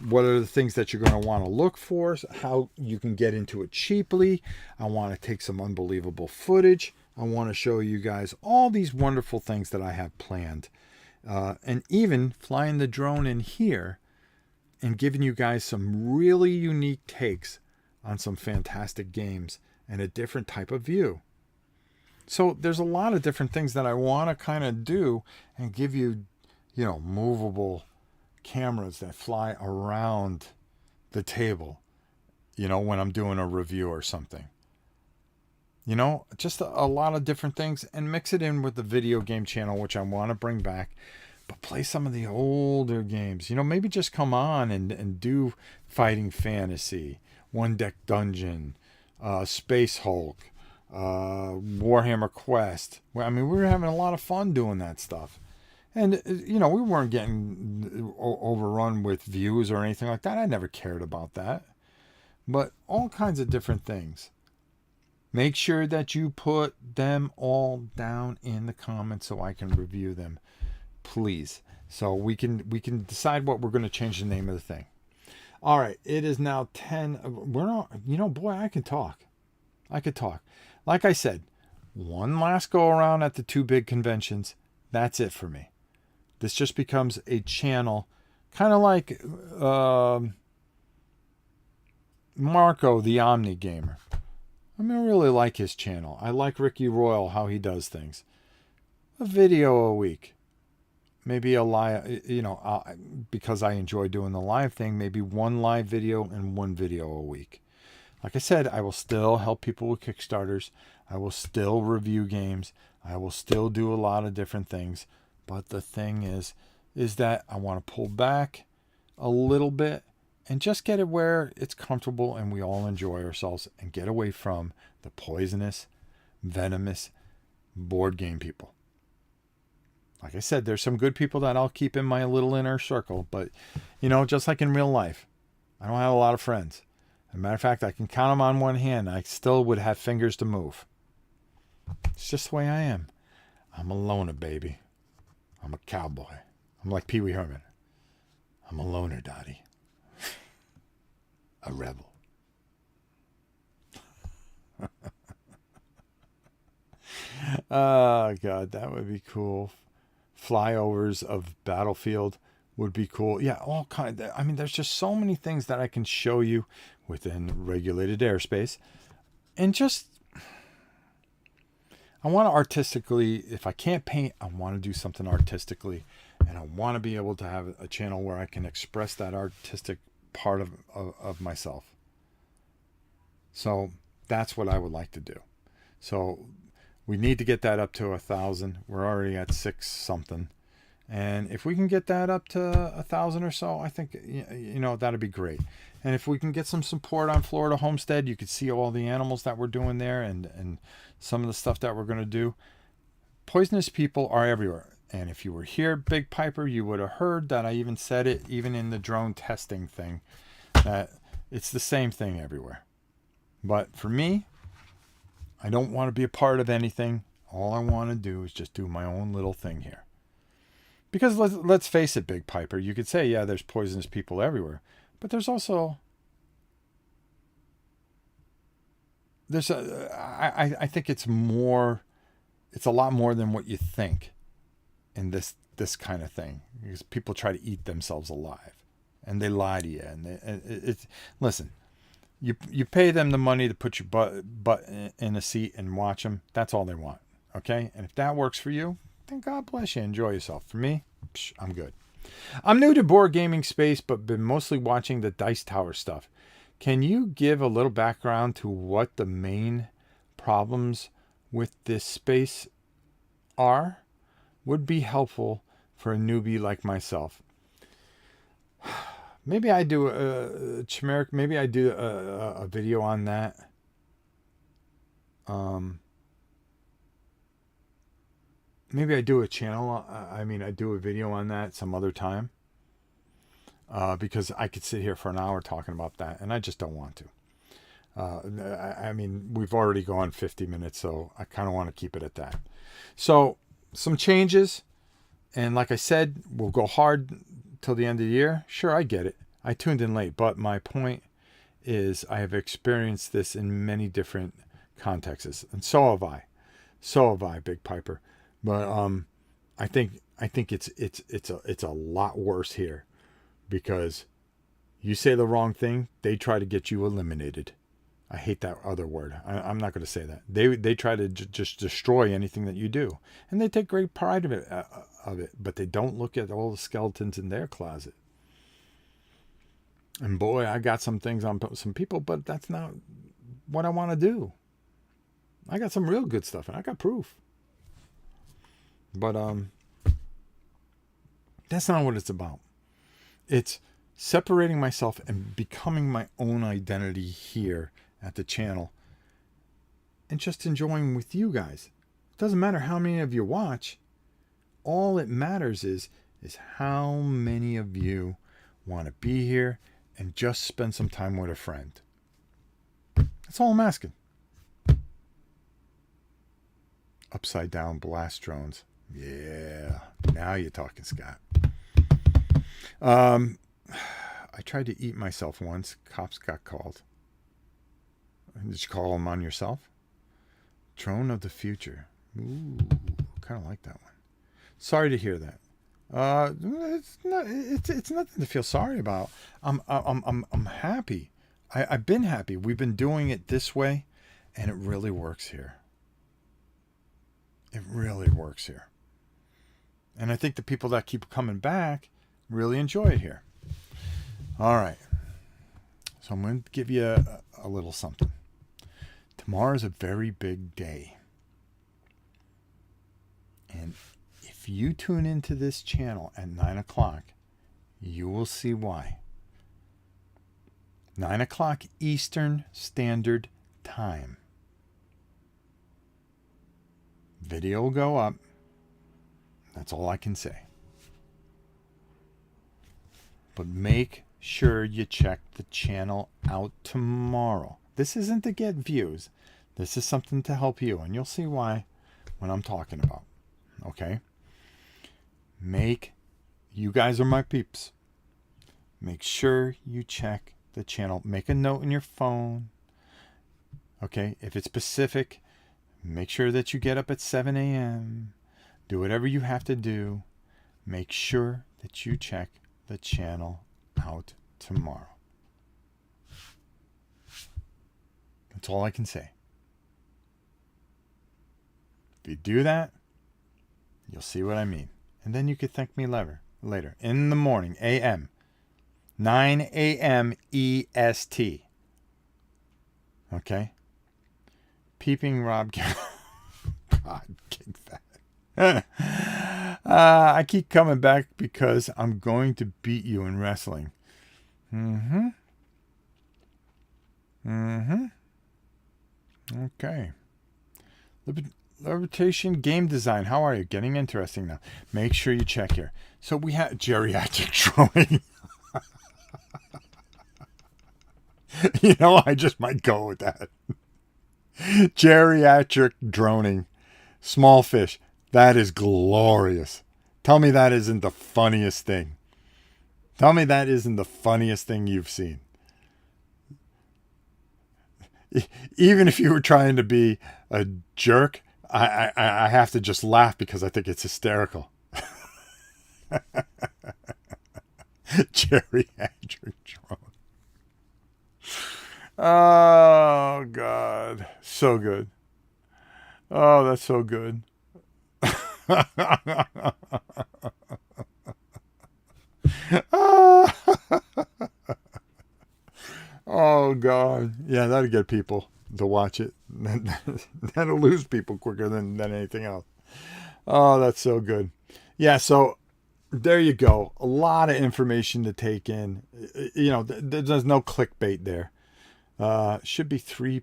What are the things that you're going to want to look for? How you can get into it cheaply. I want to take some unbelievable footage. I want to show you guys all these wonderful things that I have planned. And even flying the drone in here and giving you guys some really unique takes on some fantastic games and a different type of view. So there's a lot of different things that I want to kind of do and give you, movable cameras that fly around the table, when I'm doing a review or something. Just a lot of different things, and mix it in with the video game channel, which I want to bring back. But play some of the older games. Maybe just come on and do Fighting Fantasy, One Deck Dungeon, Space Hulk, Warhammer Quest. I mean, we were having a lot of fun doing that stuff. And, we weren't getting overrun with views or anything like that. I never cared about that. But all kinds of different things. Make sure that you put them all down in the comments so I can review them, please. So we can decide what we're going to change the name of the thing. All right, it is now 10. We're not, boy, I can talk. I could talk. Like I said, one last go around at the two big conventions. That's it for me. This just becomes a channel, kind of like Marco, the Omni Gamer. I really like his channel. I like Ricky Royal, how he does things. A video a week. Maybe a live, because I enjoy doing the live thing, maybe one live video and one video a week. Like I said, I will still help people with Kickstarters. I will still review games. I will still do a lot of different things. But the thing is that I want to pull back a little bit and just get it where it's comfortable and we all enjoy ourselves and get away from the poisonous, venomous board game people. Like I said, there's some good people that I'll keep in my little inner circle. But, just like in real life, I don't have a lot of friends. As a matter of fact, I can count them on one hand. I still would have fingers to move. It's just the way I am. I'm a loner, baby. I'm a cowboy. I'm like Pee Wee Herman. I'm a loner, Dottie. A rebel. Oh, God, that would be cool. Flyovers of Battlefield would be cool. Yeah, all kind of, there's just so many things that I can show you within regulated airspace. And just, I want to artistically, if I can't paint, I want to do something artistically. And I want to be able to have a channel where I can express that artistic part of myself. So that's what I would like to do. So we need to get that up to 1,000. We're already at 6 something. And if we can get that up to 1,000 or so, I think, that'd be great. And if we can get some support on Florida Homestead, you could see all the animals that we're doing there and some of the stuff that we're going to do. Poisonous people are everywhere. And if you were here, Big Piper, you would have heard that I even said it, even in the drone testing thing, that it's the same thing everywhere. But for me, I don't want to be a part of anything. All I want to do is just do my own little thing here. Because let's face it, Big Piper, you could say, yeah, there's poisonous people everywhere. But there's also, I think it's a lot more than what you think in this kind of thing. Because people try to eat themselves alive. And they lie to you. And listen, you pay them the money to put your butt in a seat and watch them. That's all they want. Okay? And if that works for you, then God bless you. Enjoy yourself. For me, I'm good. I'm new to board gaming space, but been mostly watching the Dice Tower stuff. Can you give a little background to what the main problems with this space R would be helpful for a newbie like myself. Maybe I do a chimeric. Maybe I do a video on that. Maybe I do a channel. I do a video on that some other time. Because I could sit here for an hour talking about that, and I just don't want to. We've already gone 50 minutes, so I kind of want to keep it at that. So, some changes, and like I said, we'll go hard till the end of the year. Sure, I get it. I tuned in late, but my point is I have experienced this in many different contexts, and so have I. So have I, Big Piper. But I think it's a lot worse here, because you say the wrong thing, they try to get you eliminated. I hate that other word. I'm not going to say that. They try to just destroy anything that you do, and they take great pride of it. But they don't look at all the skeletons in their closet. And boy, I got some things on some people, but that's not what I want to do. I got some real good stuff, and I got proof. But that's not what it's about. It's separating myself and becoming my own identity here at the channel, and just enjoying with you guys. It doesn't matter how many of you watch. All it matters is how many of you want to be here and just spend some time with a friend. That's all I'm asking. Upside down blast drones. Yeah, now you're talking, Scott. I tried to eat myself once. Cops got called. Did you call them on yourself? Drone of the future. Ooh, kind of like that one. Sorry to hear that. It's nothing to feel sorry about. I'm happy. I've been happy. We've been doing it this way, and it really works here. It really works here. And I think the people that keep coming back really enjoy it here. All right. So I'm going to give you a little something. Tomorrow is a very big day. And if you tune into this channel at 9 o'clock, you will see why. 9 o'clock Eastern Standard Time. Video will go up. That's all I can say. But make sure you check the channel out tomorrow. This isn't to get views. This is something to help you, and you'll see why when I'm talking about. Okay? You guys are my peeps. Make sure you check the channel. Make a note in your phone. Okay? If it's specific, make sure that you get up at 7 a.m. Do whatever you have to do. Make sure that you check the channel out tomorrow. That's all I can say. If you do that, you'll see what I mean. And then you could thank me later. In the morning, a.m. 9 a.m. EST. Okay? Peeping Rob. God, kick that. I keep coming back because I'm going to beat you in wrestling. Okay. Levitation game design. How are you? Getting interesting now. Make sure you check here. So we have geriatric drawing. I just might go with that. Geriatric droning. Small fish. That is glorious. Tell me that isn't the funniest thing. Tell me that isn't the funniest thing you've seen. Even if you were trying to be a jerk, I have to just laugh because I think it's hysterical. Geriatric drone. Oh, God. So good. Oh, that's so good. Oh, God. Yeah, that'd get people. to watch it. That'll lose people quicker than anything else. Oh, that's so good. Yeah, so there you go. A lot of information to take in. There's no clickbait there. Should be 3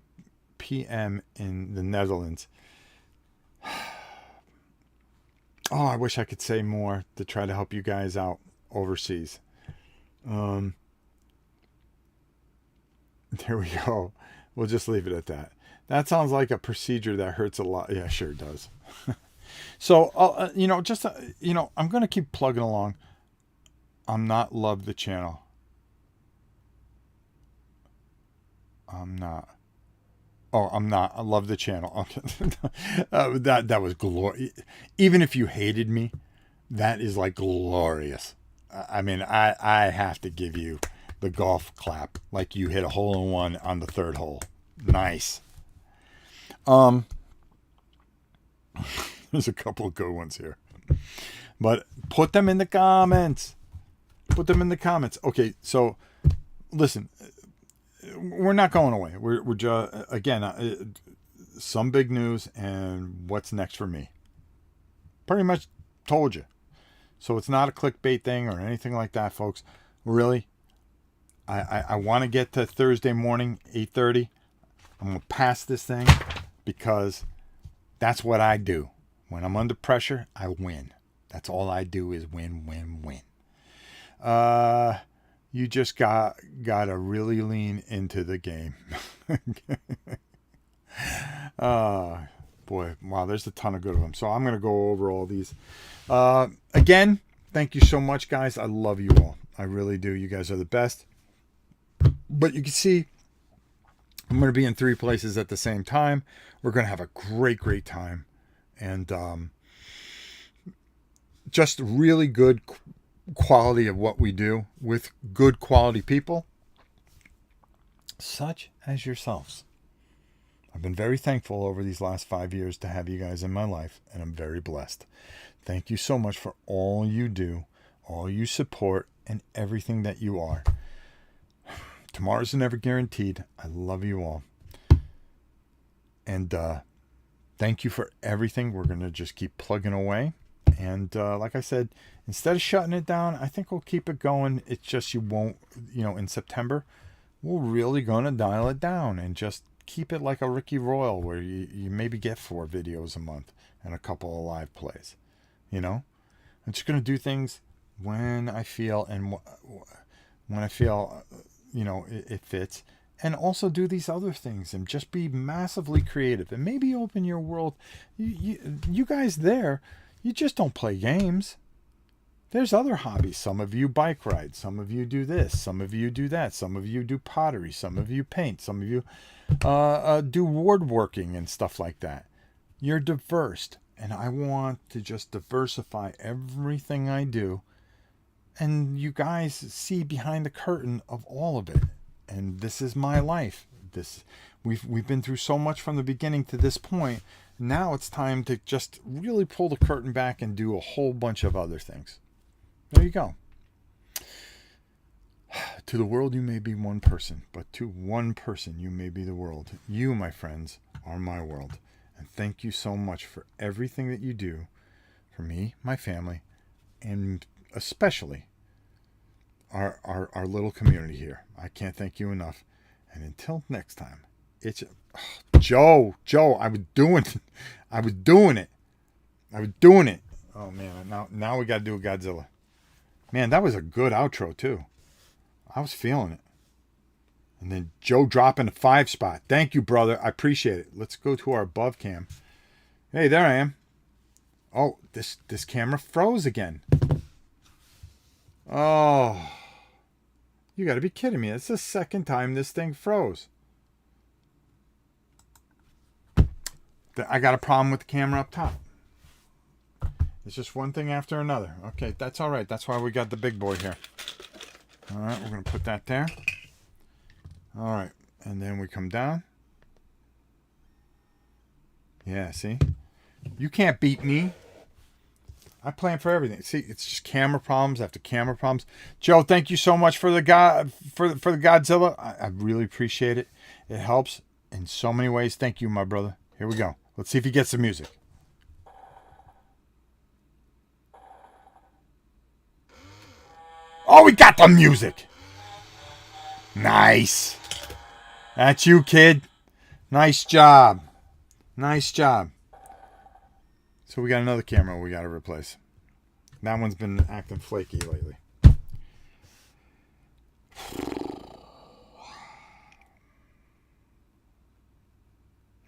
p.m. in the Netherlands. Oh, I wish I could say more to try to help you guys out overseas. There we go. We'll just leave it at that. That sounds like a procedure that hurts a lot. Yeah, sure it does. So, I'm going to keep plugging along. I'm not love the channel. I'm not. Oh, I'm not. I love the channel. Okay. That was glorious. Even if you hated me, that is like glorious. I mean, I have to give you the golf clap. Like you hit a hole in one on the third hole. Nice. There's a couple of good ones here. But put them in the comments. Put them in the comments. Okay, so listen. We're not going away. We're just, again, some big news and what's next for me. Pretty much told you. So it's not a clickbait thing or anything like that, folks. Really, I want to get to Thursday morning, 8:30. I'm going to pass this thing because that's what I do. When I'm under pressure, I win. That's all I do is win, win, win. You just got to really lean into the game. Boy, wow, there's a ton of good of them. So I'm going to go over all these. Again, thank you so much, guys. I love you all. I really do. You guys are the best. But you can see I'm going to be in 3 places at the same time. We're going to have a great, great time. And just really good quality of what we do with good quality people such as yourselves. I've been very thankful over these last 5 years to have you guys in my life, and I'm very blessed. Thank you so much for all you do, all you support, and everything that you are. Tomorrow's never guaranteed. I love you all. And thank you for everything. We're going to just keep plugging away. And like I said, instead of shutting it down, I think we'll keep it going. It's just you won't, in September, we're really going to dial it down and just keep it like a Ricky Royal where you maybe get 4 videos a month and a couple of live plays. I'm just going to do things when I feel and when I feel, it fits. And also do these other things and just be massively creative and maybe open your world. You guys there, you just don't play games. There's other hobbies. Some of you bike ride. Some of you do this. Some of you do that. Some of you do pottery. Some of you paint. Some of you do woodworking and stuff like that. You're diverse. And I want to just diversify everything I do. And you guys see behind the curtain of all of it. And this is my life. We've been through so much from the beginning to this point. Now it's time to just really pull the curtain back and do a whole bunch of other things. There you go. To the world you may be one person, but to one person you may be the world. You, my friends, are my world. And thank you so much for everything that you do for me, my family, and especially our little community here. I can't thank you enough. And until next time, it's Joe, I was doing it. Oh man, now we got to do a Godzilla. Man, that was a good outro too. I was feeling it. And then Joe dropping the 5 spot. Thank you, brother. I appreciate it. Let's go to our above cam. Hey, there I am. Oh, this camera froze again. Oh, you got to be kidding me. It's the second time this thing froze. I got a problem with the camera up top. It's just one thing after another. Okay, that's all right. That's why we got the big boy here. All right, we're going to put that there. All right, and then we come down. Yeah, see? You can't beat me. I plan for everything. See, it's just camera problems after camera problems. Joe, thank you so much for the for the Godzilla. I really appreciate it. It helps. in so many ways. Thank you, my brother. Here we go. Let's see if he gets the music. Oh, we got the music. Nice. That's you, kid. Nice job. Nice job. So we got another camera we got to replace. That one's been acting flaky lately.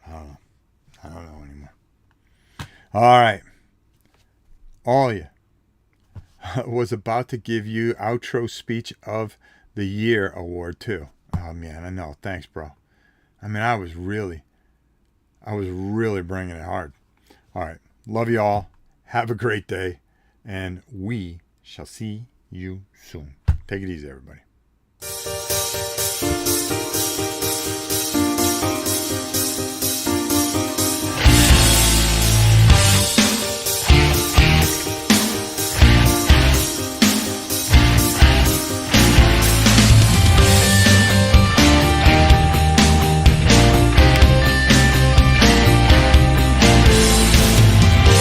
I don't know anymore. All right. All of you. Was about to give you outro speech of the year award too. Oh man, I know. Thanks, bro. I mean, I was really bringing it hard. All right. Love you all. Have a great day. And we shall see you soon. Take it easy, everybody.